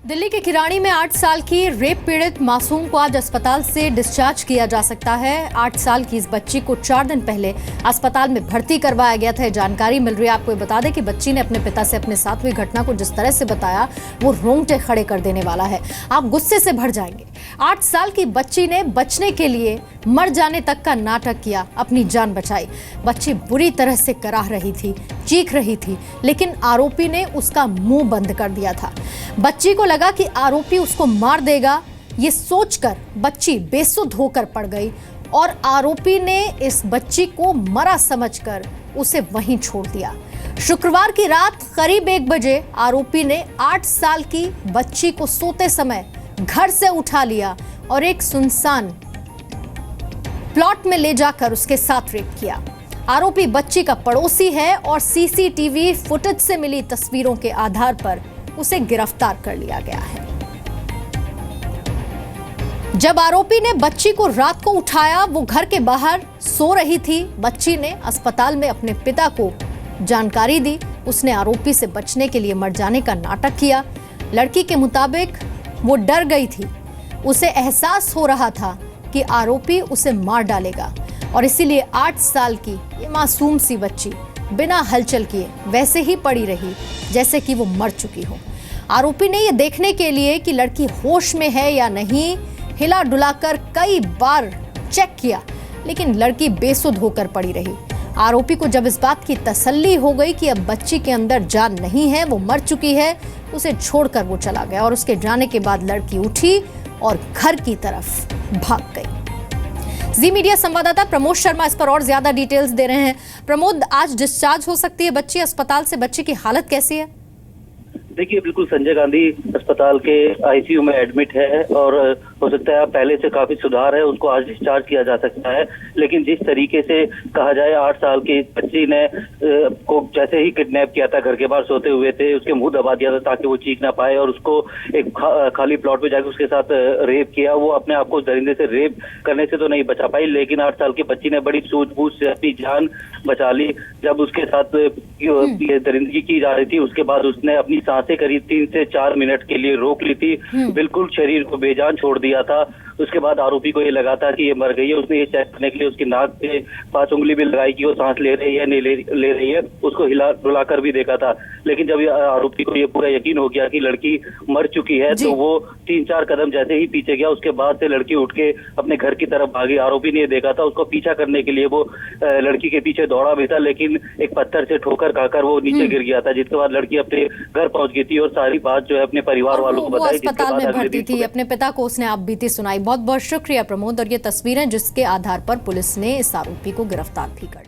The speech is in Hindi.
दिल्ली के किरानी में 8 साल की रेप पीड़ित मासूम को आज अस्पताल से डिस्चार्ज किया जा सकता है। 8 साल की इस बच्ची को 4 दिन पहले अस्पताल में भर्ती करवाया गया था। जानकारी मिल रही है। आपको बता दें कि बच्ची ने अपने पिता से अपने साथ हुई घटना को जिस तरह से बताया वो रोंगटे खड़े कर देने वाला है। आप गुस्से से भर जाएंगे। 8 साल की बच्ची ने बचने के लिए मर जाने तक का नाटक किया, अपनी जान बचाई। बच्ची बुरी तरह से कराह रही थी, चीख रही थी, लेकिन आरोपी ने उसका मुंह बंद कर दिया था। बच्ची को लगा कि आरोपी उसको मार देगा। ये सोचकर बच्ची बेसुध होकर पड़ गई और आरोपी ने इस बच्ची को मरा समझकर उसे वहीं छोड़ दिया। शुक्रवार की रात करीब 1 बजे आरोपी ने 8 साल की बच्ची को सोते समय घर से उठा लिया और एक सुनसान प्लॉट में ले जाकर उसके साथ रेप किया। आरोपी बच्ची का पड़ोसी है और सीसीटीवी फुटेज से मिली तस्वीरों के आधार पर उसे गिरफ्तार कर लिया गया है। जब आरोपी ने बच्ची को रात को उठाया, वो घर के बाहर सो रही थी। बच्ची ने अस्पताल में अपने पिता को जानकारी दी। उसने आरोपी से बचने के लिए मर जाने का नाटक किया। लड़की के मुताबिक वो डर गई थी। उसे एहसास हो रहा था कि आरोपी उसे मार डालेगा और इसीलिए 8 साल की ये मासूम सी बच्ची बिना हलचल किए वैसे ही पड़ी रही जैसे कि वो मर चुकी हो। आरोपी ने ये देखने के लिए कि लड़की होश में है या नहीं हिला डुलाकर कई बार चेक किया, लेकिन लड़की बेसुध होकर पड़ी रही। आरोपी को जब इस बात की तसल्ली हो गई कि अब बच्ची के अंदर जान नहीं है, वो मर चुकी है, उसे छोड़कर वो चला गया और उसके जाने के बाद लड़की उठी और घर की तरफ भाग गई। जी मीडिया संवाददाता प्रमोद शर्मा इस पर और ज्यादा डिटेल्स दे रहे हैं। प्रमोद, आज डिस्चार्ज हो सकती है बच्ची अस्पताल से, बच्ची की हालत कैसी है? देखिए, बिल्कुल संजय गांधी अस्पताल के आईसीयू में एडमिट है और हो सकता है पहले से काफी सुधार है, उसको आज डिस्चार्ज किया जा सकता है। लेकिन जिस तरीके से कहा जाए 8 साल की बच्ची ने को जैसे ही किडनैप किया था, घर के बाहर सोते हुए थे, उसके मुंह दबा दिया था ताकि वो चीख ना पाए और उसको एक खाली प्लॉट पे जाकर उसके साथ रेप किया। वो अपने आप को दरिंदे से रेप करने से तो नहीं बचा पाई, लेकिन 8 साल की बच्ची ने बड़ी सूझबूझ से अपनी जान बचा ली। जब उसके साथ ये दरिंदगी की जा रही थी, उसके बाद उसने अपनी सांसें करीब 3 से 4 मिनट के लिए रोक ली थी, बिल्कुल शरीर को बेजान छोड़ दिया था। उसके बाद आरोपी को ये लगा था कि ये मर गई है। उसने ये चेक करने के लिए उसकी नाक पे 5 उंगली भी लगाई कि वो सांस ले रही है नहीं ले रही है, उसको हिला डुला कर भी देखा था। लेकिन जब आरोपी को ये पूरा यकीन हो गया कि लड़की मर चुकी है तो वो 3-4 कदम जैसे ही पीछे गया, उसके बाद से लड़की उठ के अपने घर की तरफ भागी। आरोपी ने ये देखा था, उसको पीछा करने के लिए वो लड़की के पीछे दौड़ा भी था, लेकिन एक पत्थर से ठोकर खाकर वो नीचे गिर गया था, जिसके बाद लड़की अपने घर पहुंच गई थी और सारी बात जो है अपने परिवार वालों को बताई। अस्पताल में भर्ती थी, अपने पिता को उसने आप बीती सुनाई। बहुत बहुत शुक्रिया प्रमोद। और ये तस्वीरें जिसके आधार पर पुलिस ने इस आरोपी को गिरफ्तार भी कर